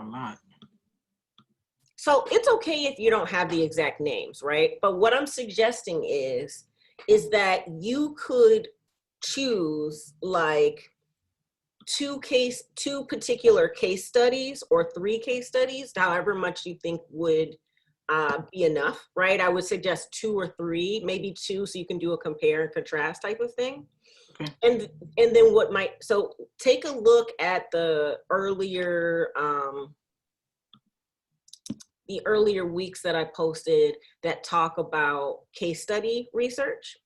a lot. So it's okay if you don't have the exact names, right? But what I'm suggesting is that you could choose like two particular case studies or 3 case studies, however much you think would be enough, right? I would suggest 2 or 3, maybe 2, so you can do a compare and contrast type of thing. Okay. And then so take a look at the earlier weeks that I posted that talk about case study research.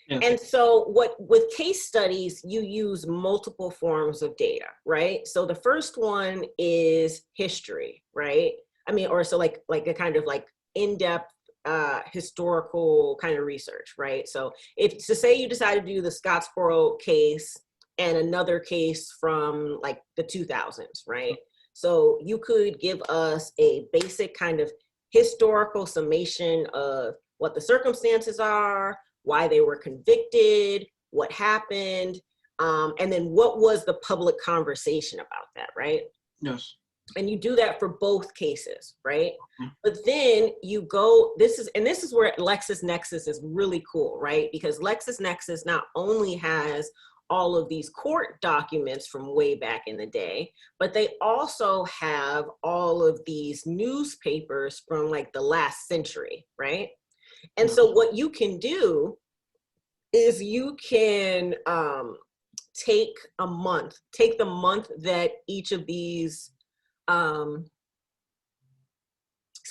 Yes. And so with case studies, you use multiple forms of data, right? So the first one is history, right? I mean, or so like a kind of like in-depth historical kind of research, right? So say you decide to do the Scottsboro case and another case from like the 2000s, right? So you could give us a basic kind of historical summation of what the circumstances are, why they were convicted, what happened, and then what was the public conversation about that, right? Yes. And you do that for both cases, right? Mm-hmm. But then you go, this is where LexisNexis is really cool, right? Because LexisNexis not only has all of these court documents from way back in the day, but they also have all of these newspapers from like the last century, right? And so what you can do is you can take the month that each of these, so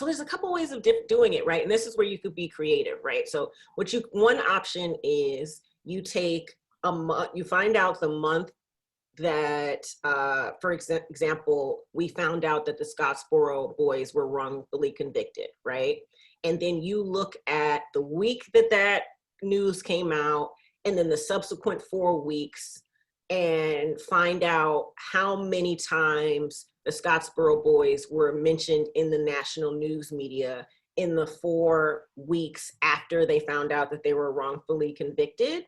there's a couple ways of doing it, right? And this is where you could be creative, right? So one option is you take a month, you find out the month that, for example, we found out that the Scottsboro boys were wrongfully convicted, right? And then you look at the week that news came out and then the subsequent 4 weeks and find out how many times the Scottsboro boys were mentioned in the national news media in the 4 weeks after they found out that they were wrongfully convicted.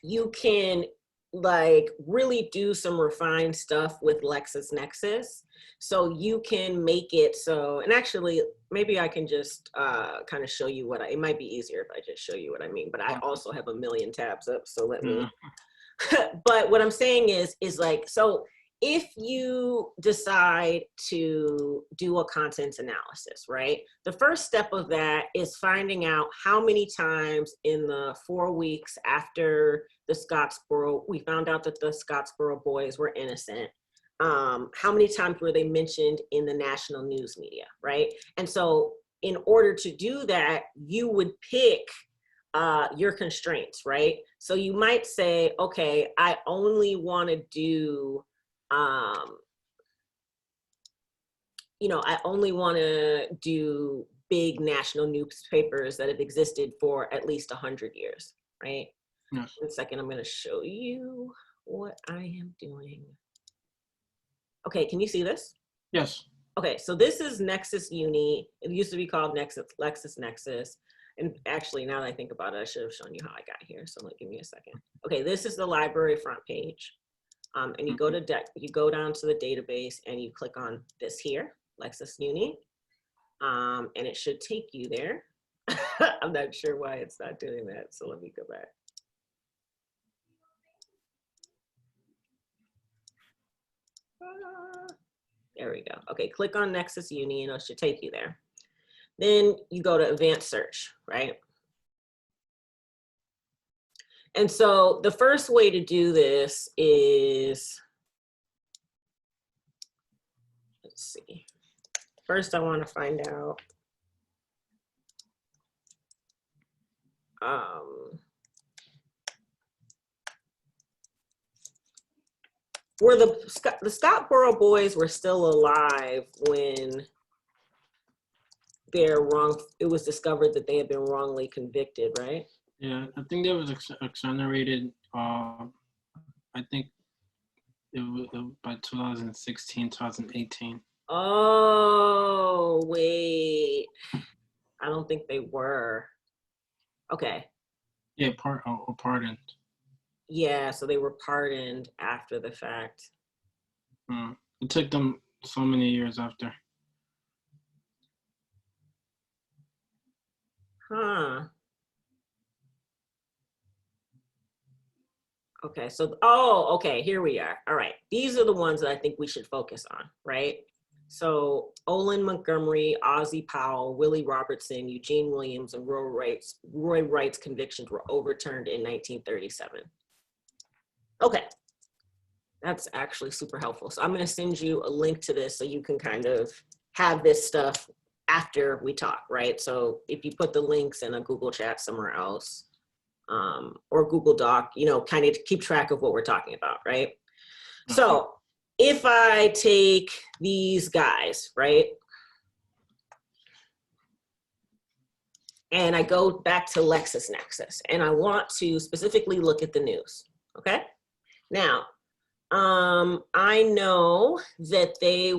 You can like really do some refined stuff with LexisNexis. So you can make it so, and actually maybe I can just kind of show you it might be easier if I just show you what I mean, but I also have a million tabs up, so let me, but what I'm saying is like, so if you decide to do a content analysis, right? The first step of that is finding out how many times in the 4 weeks after we found out that the Scottsboro boys were innocent, how many times were they mentioned in the national news media, right? And so in order to do that, you would pick your constraints, right? So you might say, okay, I only want to do, I only want to do big national newspapers that have existed for at least 100 years, right? Yes. 1 second, I'm going to show you what I am doing. Okay, can you see this? Yes. Okay, so this is Nexus Uni. It used to be called LexisNexis. And actually, now that I think about it, I should have shown you how I got here. So give me a second. Okay, this is the library front page. And you go to you go down to the database and you click on this here, Lexis Uni. And it should take you there. I'm not sure why it's not doing that. So let me go back. There we go. Okay, click on Nexus Uni and it should take you there. Then you go to advanced search, right? And so the first way to do this is, let's see. First, I want to find out were the Scottsboro boys were still alive when it was discovered that they had been wrongly convicted, right? Yeah, I think that was exonerated. I think it was by 2016, 2018. Oh, wait. I don't think they were. Okay. Yeah, pardoned. Yeah, so they were pardoned after the fact. It took them so many years after. Huh. Okay, so, oh, okay, here we are. All right, these are the ones that I think we should focus on, right? So Olin Montgomery, Ozzie Powell, Willie Robertson, Eugene Williams, and Roy Wright's convictions were overturned in 1937. Okay, that's actually super helpful. So I'm gonna send you a link to this so you can kind of have this stuff after we talk, right? So if you put the links in a Google chat somewhere else, or Google Doc, you know, kind of keep track of what we're talking about, right? So if I take these guys, right, and I go back to LexisNexis, and I want to specifically look at the news, okay? Now, I know that their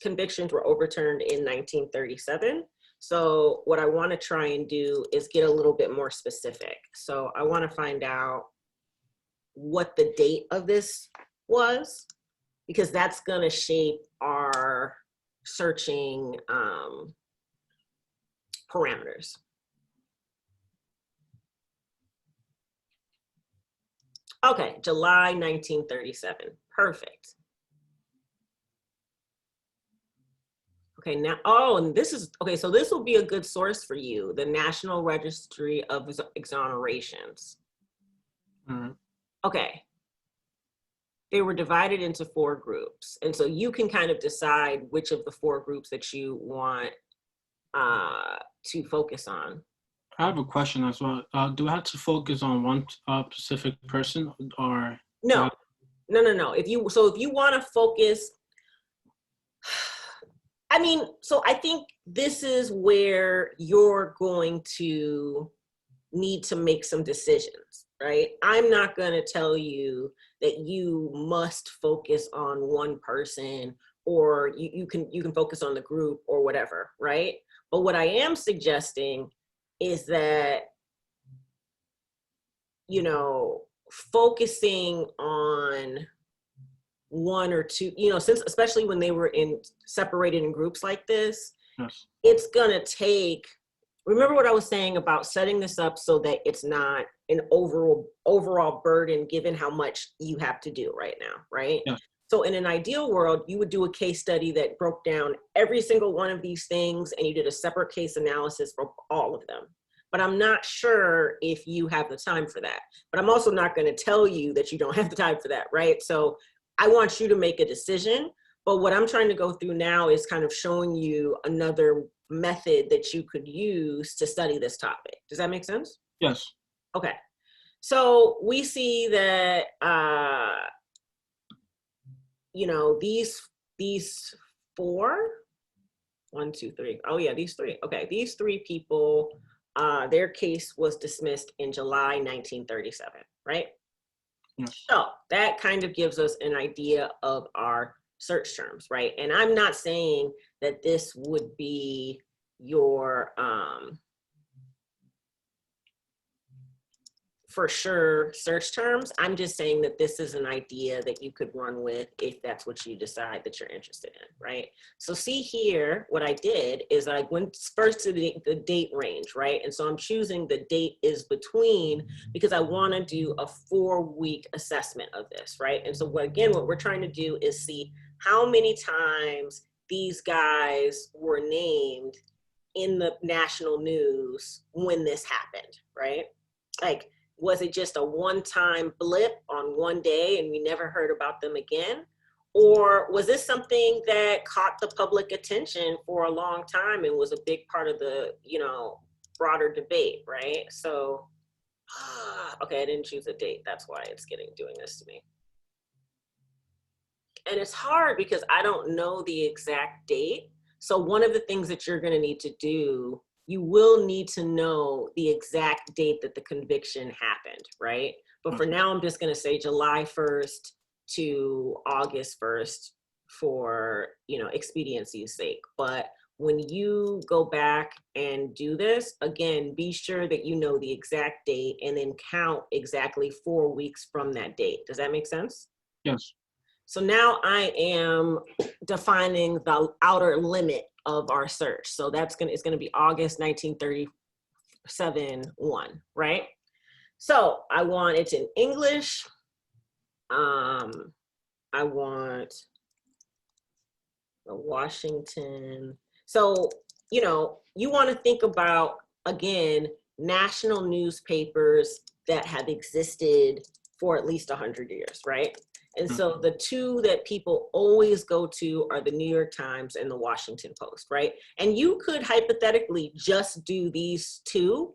convictions were overturned in 1937. So what I want to try and do is get a little bit more specific. So I want to find out what the date of this was, because that's going to shape our searching parameters. Okay, July 1937. Perfect. Okay, now, oh, and this is, okay, so this will be a good source for you, the National Registry of Exonerations. Okay. They were divided into 4 groups. And so you can kind of decide which of the 4 groups that you want to focus on. I have a question as well. Do I have to focus on one specific person, or? No. If you want to focus, I mean, so I think this is where you're going to need to make some decisions, right? I'm not going to tell you that you must focus on one person, or you can focus on the group or whatever, right? But what I am suggesting is that, you know, focusing on one or two, you know, since especially when they were separated in groups like this, Yes. It's gonna take, remember what I was saying about setting this up so that it's not an overall burden given how much you have to do right now, right? Yes. So in an ideal world, you would do a case study that broke down every single one of these things and you did a separate case analysis for all of them. But I'm not sure if you have the time for that. But I'm also not gonna tell you that you don't have the time for that, right? So I want you to make a decision, but what I'm trying to go through now is kind of showing you another method that you could use to study this topic. Does that make sense? Yes. Okay. So we see that, you know, these 4, 1, 2, 3. Oh yeah, these 3. Okay, these 3 people, their case was dismissed in July 1937, right? Yes. So that kind of gives us an idea of our search terms, right? And I'm not saying that this would be your for sure search terms. I'm just saying that this is an idea that you could run with if that's what you decide that you're interested in, right? So see here, what I did is I went first to the date range, right? And so I'm choosing the date is between, because I want to do a 4-week assessment of this, right? And so what we're trying to do is see how many times these guys were named in the national news when this happened, right? Like, was it just a one-time blip on one day and we never heard about them again? Or was this something that caught the public attention for a long time and was a big part of the, you know, broader debate, right? So, okay, I didn't choose a date. That's why it's doing this to me. And it's hard because I don't know the exact date. So one of the things that you're gonna need to do, you will need to know the exact date that the conviction happened, right? But for now, I'm just gonna say July 1st to August 1st for, you know, expediency's sake. But when you go back and do this, again, be sure that you know the exact date and then count exactly 4 weeks from that date. Does that make sense? Yes. So now I am defining the outer limit of our search. So it's gonna be August 1937-1, right? So I want it in English. I want the Washington. So, you know, you want to think about, again, national newspapers that have existed for at least 100 years, right? And so the two that people always go to are the New York Times and the Washington Post, right? And you could hypothetically just do these two.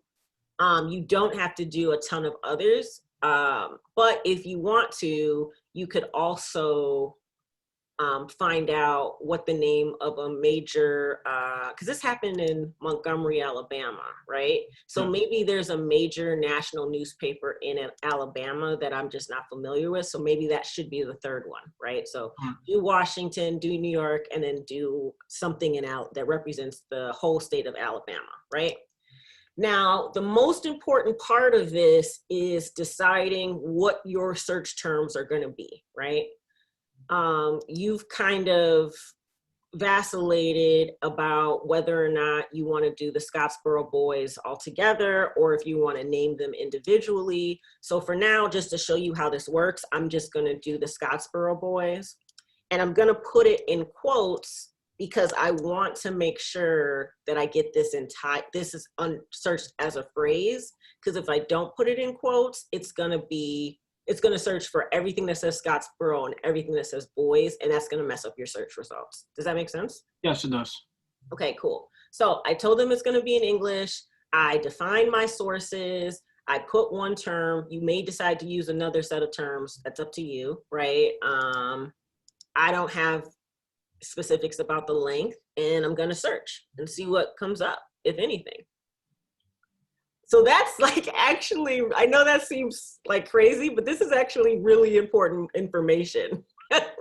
You don't have to do a ton of others. But if you want to, you could also find out what the name of a major, because this happened in Montgomery, Alabama, right? So maybe there's a major national newspaper in Alabama that I'm just not familiar with. So maybe that should be the third one, right? So do Washington, do New York, and then do something that represents the whole state of Alabama, right? Now, the most important part of this is deciding what your search terms are going to be, right? You've kind of vacillated about whether or not you want to do the Scottsboro Boys altogether or if you want to name them individually. So for now, just to show you how this works, I'm just going to do the Scottsboro Boys, and I'm going to put it in quotes because I want to make sure that I get this this is searched as a phrase, because if I don't put it in quotes, it's going to search for everything that says Scottsboro and everything that says boys, and that's going to mess up your search results. Does that make sense? Yes, it does. Okay, cool. So I told them it's going to be in English. I defined my sources. I put one term. You may decide to use another set of terms. That's up to you, right? I don't have specifics about the length, and I'm going to search and see what comes up, if anything. So that's like, actually, I know that seems like crazy, but this is actually really important information,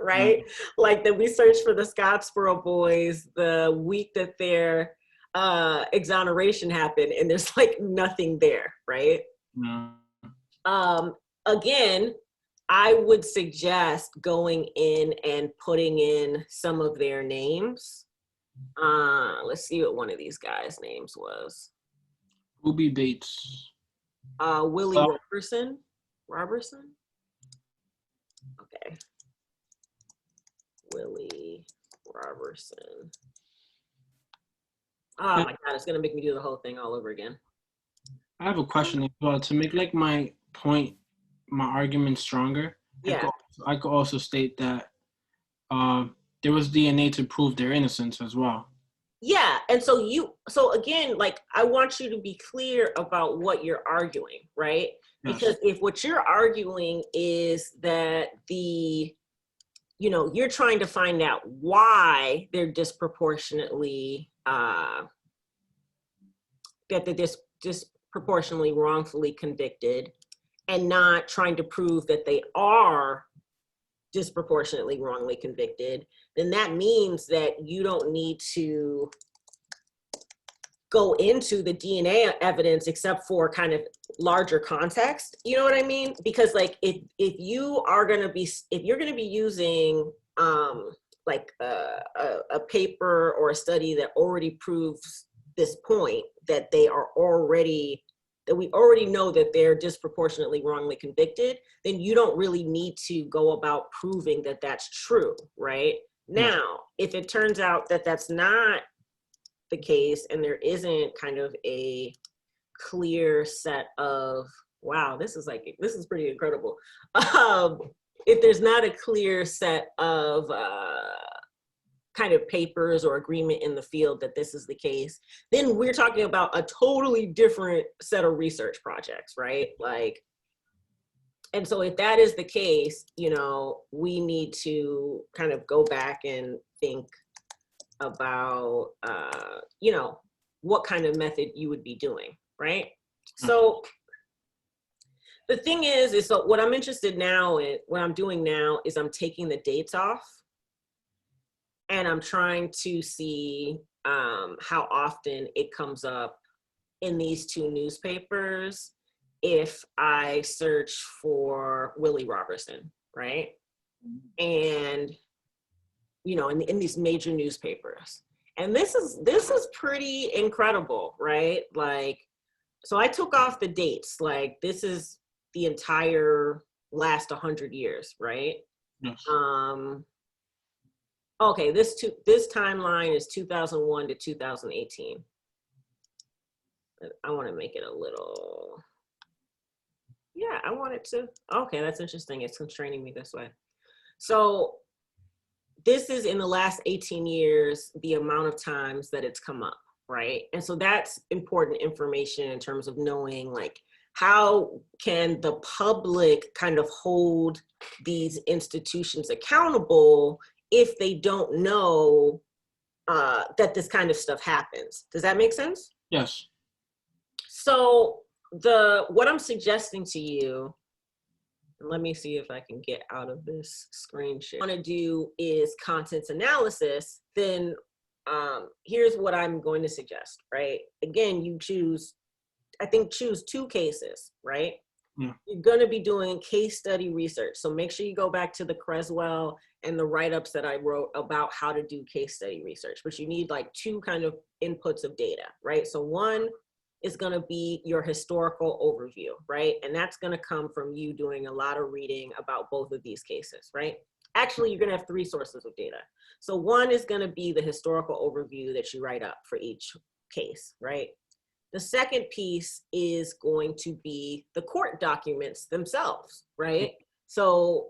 right? Like that we searched for the Scottsboro Boys the week that their exoneration happened, and there's like nothing there, right? Again, I would suggest going in and putting in some of their names. Let's see what one of these guys' names was. Ruby Bates. Willie Robertson. Robertson? Okay. Willie Robertson. Oh my God, it's gonna make me do the whole thing all over again. I have a question as well. To make like my point, my argument stronger, yeah, I could also state that there was DNA to prove their innocence as well. Yeah, and so again, like, I want you to be clear about what you're arguing, right? Yes. Because if what you're arguing is that you're trying to find out why they're disproportionately, disproportionately wrongfully convicted, and not trying to prove that they are disproportionately wrongly convicted, then that means that you don't need to go into the DNA evidence except for kind of larger context. You know what I mean? Because like if you're going to be using like a paper or a study that already proves this point, that we already know that they're disproportionately wrongly convicted, then you don't really need to go about proving that that's true, right? Now, if it turns out that that's not the case and there isn't kind of a clear set of, wow, this is pretty incredible. If there's not a clear set of kind of papers or agreement in the field that this is the case, then we're talking about a totally different set of research projects, right? Like, and so if that is the case, we need to kind of go back and think about, what kind of method you would be doing, right? So the thing is so what I'm interested now in, what I'm doing now is I'm taking the dates off, and I'm trying to see how often it comes up in these two newspapers if I search for Willie Robertson, right? And, you know, in these major newspapers. And this is pretty incredible, right? Like, so I took off the dates, like this is the entire last 100 years, right? Yes. Okay, this timeline is 2001 to 2018. I want to make it a little, yeah, I want it to, okay, that's interesting. It's constraining me this way. So this is in the last 18 years, the amount of times that it's come up, right? And so that's important information in terms of knowing, like, how can the public kind of hold these institutions accountable if they don't know that this kind of stuff happens? Does that make sense? Yes. So what I'm suggesting to you, let me see if I can get out of this screen share. What I want to do is content analysis. Then here's what I'm going to suggest, right? Again, you choose, I think, choose two cases, right? Yeah. You're going to be doing case study research. So make sure you go back to the Creswell and the write-ups that I wrote about how to do case study research, but you need like two kind of inputs of data, right? So one is going to be your historical overview, right? And that's going to come from you doing a lot of reading about both of these cases, right? Actually, you're going to have three sources of data. So one is going to be the historical overview that you write up for each case, right? The second piece is going to be the court documents themselves, right? So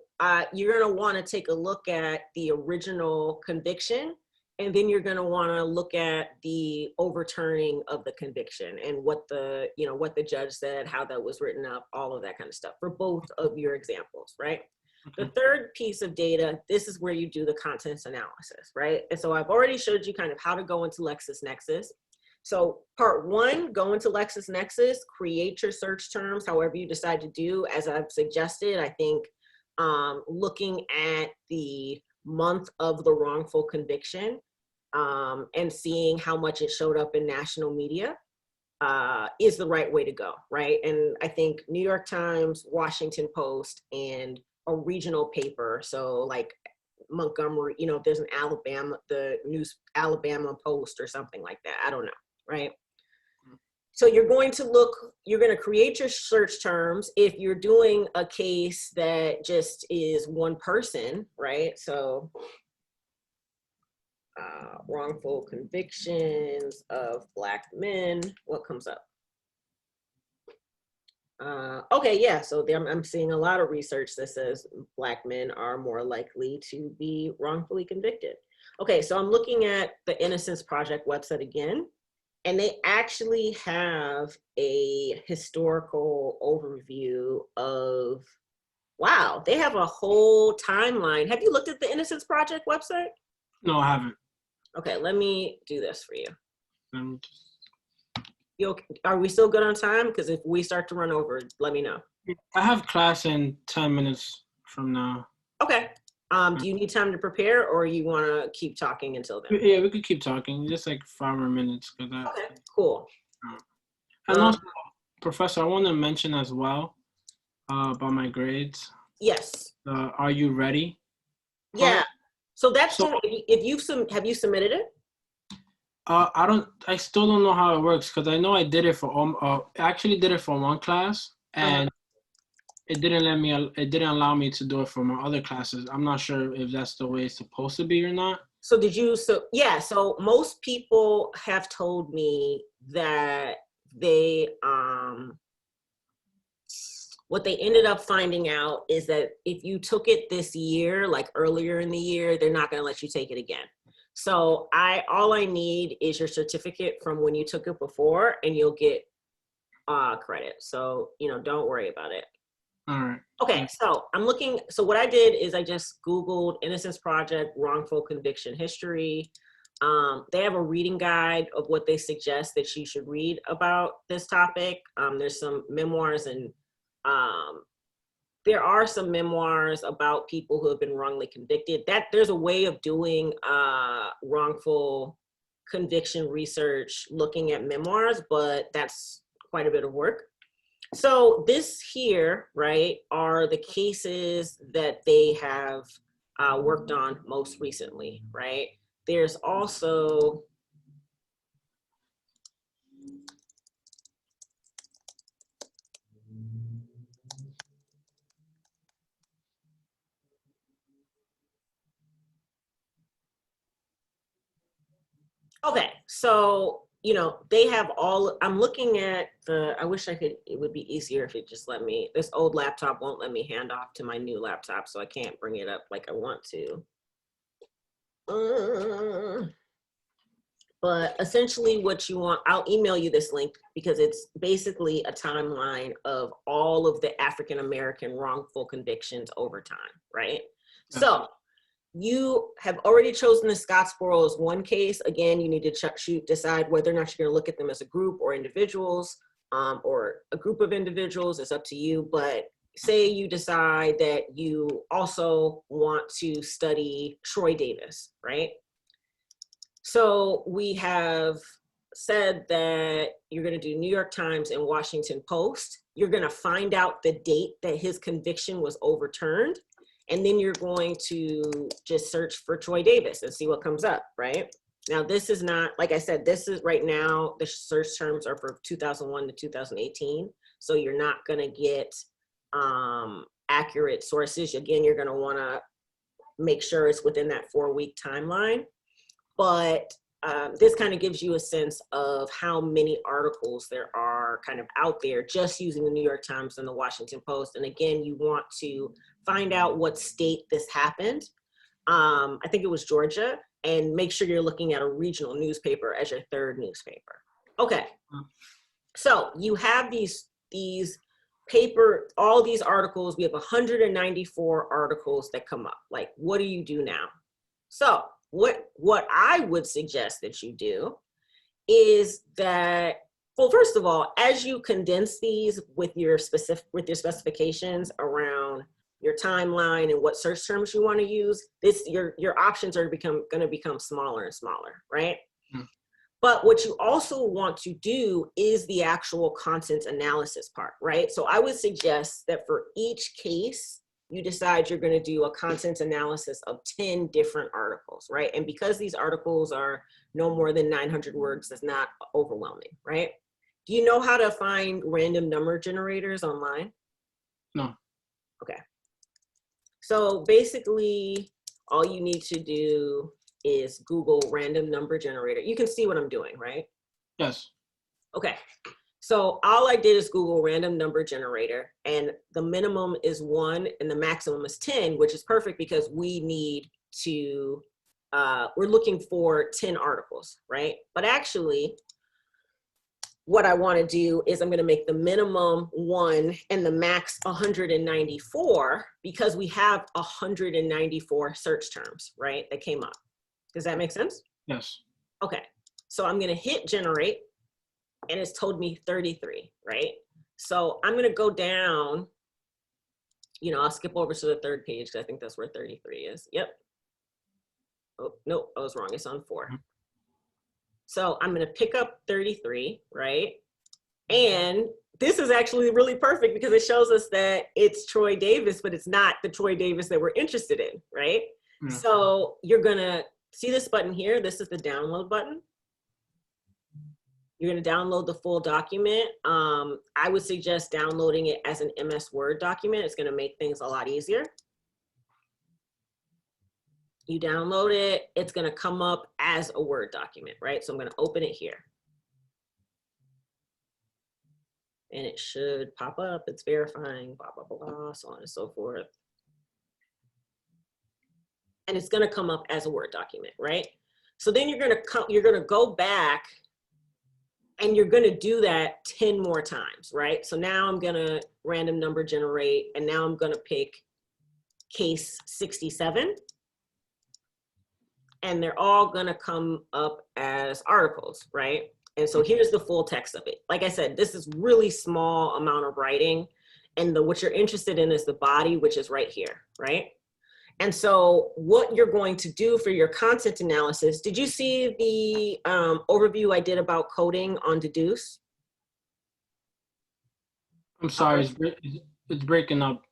you're going to want to take a look at the original conviction, and then you're going to want to look at the overturning of the conviction and what the, you know, what the judge said, how that was written up, all of that kind of stuff for both of your examples, right? Okay. The third piece of data, this is where you do the contents analysis, right? And so I've already showed you kind of how to go into LexisNexis. So part one, go into LexisNexis, create your search terms, however you decide to do. As I've suggested, I think looking at the month of the wrongful conviction and seeing how much it showed up in national media is the right way to go, right? And I think New York Times, Washington Post, and a regional paper, so like Montgomery, you know, there's an Alabama, the news Alabama Post or something like that, I don't know, right? So you're going to look, you're going to create your search terms. If you're doing a case that just is one person, right? So wrongful convictions of Black men, what comes up? Okay, yeah, so I'm seeing a lot of research that says Black men are more likely to be wrongfully convicted. Okay, so I'm looking at the Innocence Project website again, and they actually have a historical overview of, wow, they have a whole timeline. Have you looked at the Innocence Project website? No, I haven't. Okay, let me do this for you. Just... Are we still good on time? Because if we start to run over, let me know. I have class in 10 minutes from now. Okay. Do you need time to prepare, or you want to keep talking until then? Yeah, we could keep talking. Just like 5 more minutes. Okay, cool. And also, Professor, I want to mention as well about my grades. Yes. Are you ready? Yeah. So that's so, have you submitted it? I still don't know how it works, because I know I did it for I actually did it for one class, and it didn't allow me to do it for my other classes. I'm not sure if that's the way it's supposed to be or not. So yeah, so most people have told me that they what they ended up finding out is that if you took it this year, like earlier in the year, they're not going to let you take it again. So all I need is your certificate from when you took it before, and you'll get credit. So, you know, don't worry about it. All right. Okay, so so what I did is I just Googled Innocence Project wrongful conviction history. They have a reading guide of what they suggest that you should read about this topic. There's some memoirs, and there are some memoirs about people who have been wrongly convicted. There's a way of doing wrongful conviction research looking at memoirs, but that's quite a bit of work. So this here, right, are the cases that they have worked on most recently, right? There's also, okay, so, you know, they have all, I'm looking at the, I wish I could, it would be easier if it just let me, this old laptop won't let me hand off to my new laptop, so I can't bring it up like I want to. But essentially what you want, I'll email you this link because it's basically a timeline of all of the African-American wrongful convictions over time, right? So you have already chosen the Scottsboro as one case. Again, you need to decide whether or not you're gonna look at them as a group or individuals, or a group of individuals, it's up to you. But say you decide that you also want to study Troy Davis, right? So we have said that you're gonna do New York Times and Washington Post. You're gonna find out the date that his conviction was overturned. And then you're going to just search for Troy Davis and see what comes up, right? Now, this is not, like I said, this is right now, the search terms are for 2001 to 2018. So you're not gonna get accurate sources. Again, you're gonna wanna make sure it's within that 4-week timeline. But this kind of gives you a sense of how many articles there are kind of out there just using the New York Times and the Washington Post. And again, you want to find out what state this happened. I think it was Georgia, and make sure you're looking at a regional newspaper as your third newspaper. Okay, so you have these all these articles. We have 194 articles that come up. Like, what do you do now? So what I would suggest that you do is that, well, first of all, as you condense these with your specifications around your timeline and what search terms you want to use, your options are going to become smaller and smaller, right? But what you also want to do is the actual content analysis part, right? So I would suggest that for each case, you decide you're going to do a content analysis of 10 different articles, right? And because these articles are no more than 900 words, it's not overwhelming, right? Do you know how to find random number generators online? No. Okay. So basically, all you need to do is Google random number generator. You can see what I'm doing, right? Yes. Okay. So all I did is Google random number generator, and the minimum is 1 and the maximum is 10, which is perfect because we need to, we're looking for 10 articles, right? But actually, what I want to do is I'm going to make the minimum 1 and the max 194 because we have 194 search terms, right, that came up. Does that make sense? Yes. Okay. So I'm going to hit generate. And it's told me 33, right? So I'm gonna go down, you know, I'll skip over to the third page because I think that's where 33 is. Yep. Oh, no, I was wrong, it's on 4. So I'm gonna pick up 33, right? And this is actually really perfect because it shows us that it's Troy Davis, but it's not the Troy Davis that we're interested in, right? So you're gonna see this button here. This is the download button. You're going to download the full document. I would suggest downloading it as an MS Word document. It's going to make things a lot easier. You download it, it's going to come up as a Word document, right? So I'm going to open it here. And it should pop up. It's verifying, blah, blah, blah, so on and so forth. And it's going to come up as a Word document, right? So then you're going to go back and you're going to do that 10 more times, right? So now I'm going to random number generate, and now I'm going to pick case 67. And they're all going to come up as articles, right? And so here's the full text of it. Like I said, this is really small amount of writing. And what you're interested in is the body, which is right here, right? And so what you're going to do for your content analysis, did you see the overview I did about coding on deduce? I'm sorry, it's breaking up.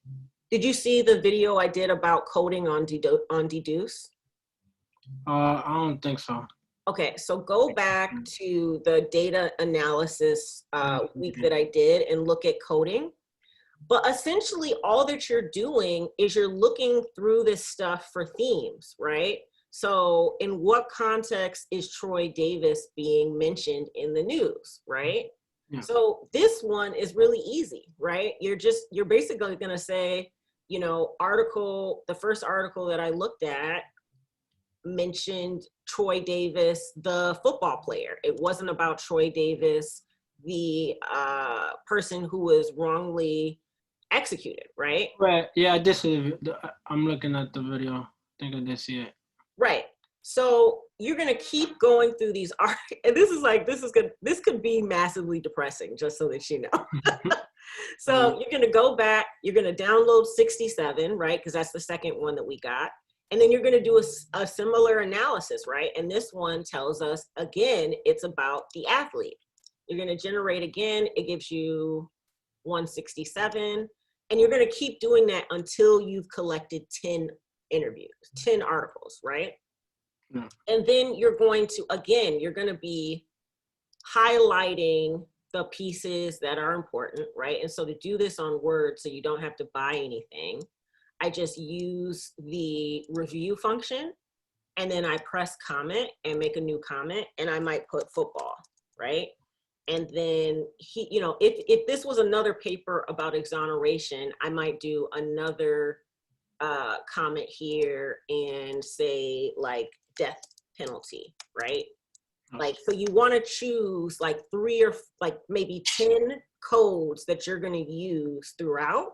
Did you see the video I did about coding on deduce? I don't think so. Okay, so go back to the data analysis week that I did and look at coding. But essentially all that you're doing is you're looking through this stuff for themes, right? So in what context is Troy Davis being mentioned in the news, right? Yeah. So this one is really easy, right? You're basically gonna say, you know, the first article that I looked at mentioned Troy Davis, the football player. It wasn't about Troy Davis, the person who was wrongly executed, right? Right. Yeah, I did see I'm looking at the video. I think I did see it. Right. So you're gonna keep going through these articles, and this could be massively depressing, just so that you know. So you're gonna go back, you're gonna download 67, right? Because that's the second one that we got. And then you're gonna do a similar analysis, right? And this one tells us, again, it's about the athlete. You're gonna generate again, it gives you 167. And you're gonna keep doing that until you've collected 10 interviews, 10 articles, right? Yeah. And then you're going to be highlighting the pieces that are important, right? And so to do this on Word, so you don't have to buy anything, I just use the review function, and then I press comment and make a new comment, and I might put football, right? And then if this was another paper about exoneration, I might do another comment here and say like death penalty, right? Like, so you want to choose like 3 or like maybe 10 codes that you're going to use throughout.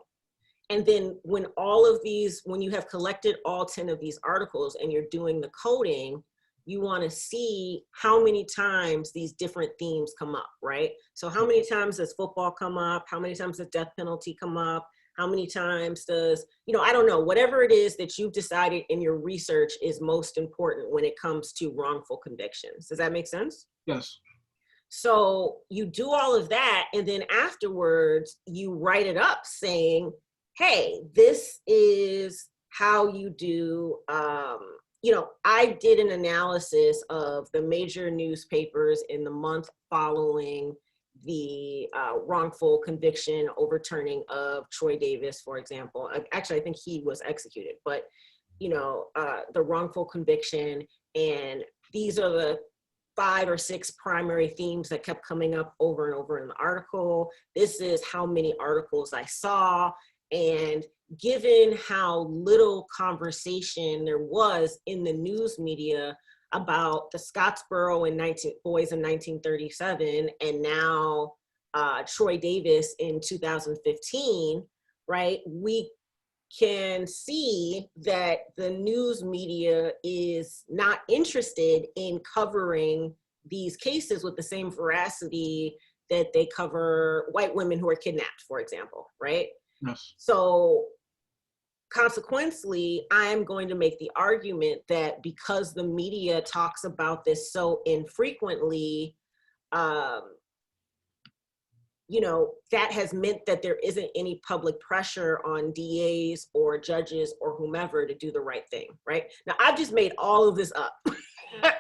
And then when you have collected all 10 of these articles and you're doing the coding, you want to see how many times these different themes come up, right? So how many times does football come up? How many times does death penalty come up? How many times does, I don't know, whatever it is that you've decided in your research is most important when it comes to wrongful convictions. Does that make sense? Yes. So you do all of that, and then afterwards you write it up saying, hey, this is how you do, I did an analysis of the major newspapers in the month following the wrongful conviction overturning of Troy Davis, for example. Actually, I think he was executed, but the wrongful conviction, and these are the 5 or 6 primary themes that kept coming up over and over in the article. This is how many articles I saw, and given how little conversation there was in the news media about the Scottsboro boys in 1937, and now Troy Davis in 2015, right? We can see that the news media is not interested in covering these cases with the same veracity that they cover white women who are kidnapped, for example, right? Yes. So consequently, I'm going to make the argument that because the media talks about this so infrequently, that has meant that there isn't any public pressure on DAs or judges or whomever to do the right thing, right? Now, I've just made all of this up,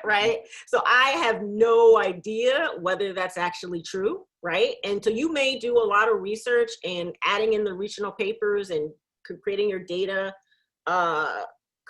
right? So I have no idea whether that's actually true, right? And so you may do a lot of research and adding in the regional papers and creating your data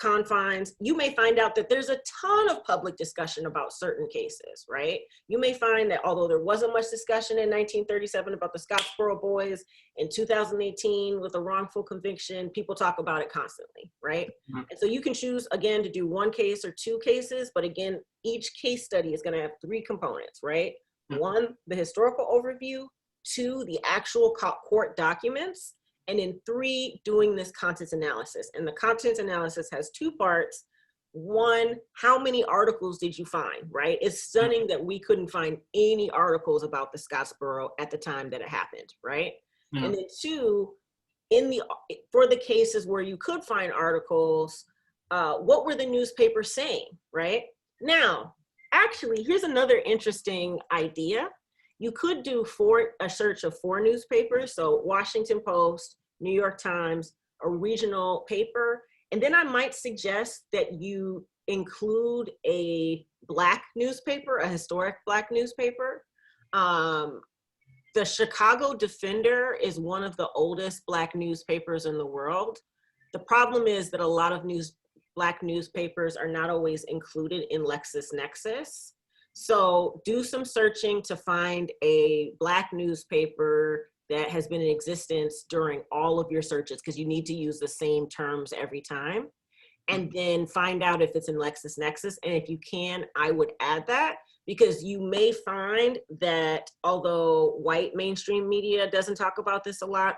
confines. You may find out that there's a ton of public discussion about certain cases, right? You may find that although there wasn't much discussion in 1937 about the Scottsboro boys, in 2018 with a wrongful conviction, people talk about it constantly, right? Mm-hmm. And so you can choose, again, to do 1 case or 2 cases, but again, each case study is gonna have 3 components, right? Mm-hmm. 1, the historical overview, 2, the actual court documents, and then 3, doing this content analysis. And the content analysis has 2 parts. 1, how many articles did you find, right? It's stunning that we couldn't find any articles about the Scottsboro at the time that it happened, right? Yeah. And then 2, for the cases where you could find articles, what were the newspapers saying, right? Now, actually, here's another interesting idea. You could do a search of 4 newspapers, so Washington Post, New York Times, a regional paper, and then I might suggest that you include a Black newspaper, a historic Black newspaper. The Chicago Defender is one of the oldest Black newspapers in the world. The problem is that a lot of Black newspapers are not always included in LexisNexis. So do some searching to find a Black newspaper that has been in existence during all of your searches, because you need to use the same terms every time. And then find out if it's in LexisNexis. And if you can, I would add that, because you may find that although white mainstream media doesn't talk about this a lot,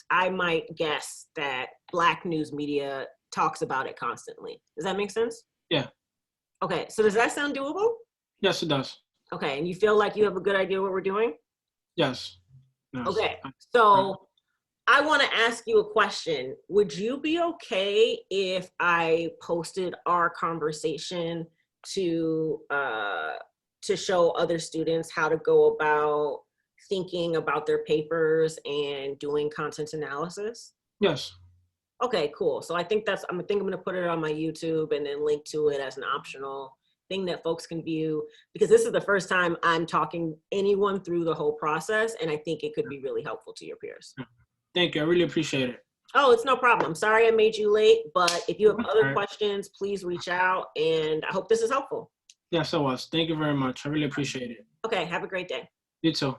I might guess that Black news media talks about it constantly. Does that make sense? Yeah. Okay, so does that sound doable? Yes, it does. Okay, and you feel like you have a good idea what we're doing? Yes. Yes. Okay, so I want to ask you a question. Would you be okay if I posted our conversation to show other students how to go about thinking about their papers and doing content analysis? Yes. Okay, cool. So I think I'm going to put it on my YouTube and then link to it as an optional thing that folks can view, because this is the first time I'm talking anyone through the whole process, and I think it could be really helpful to your peers. Thank you. I really appreciate it. Oh, it's no problem. I'm sorry I made you late, but if you have other questions, please reach out, and I hope this is helpful. Yes, it was. Thank you very much. I really appreciate it. Okay, have a great day. You too.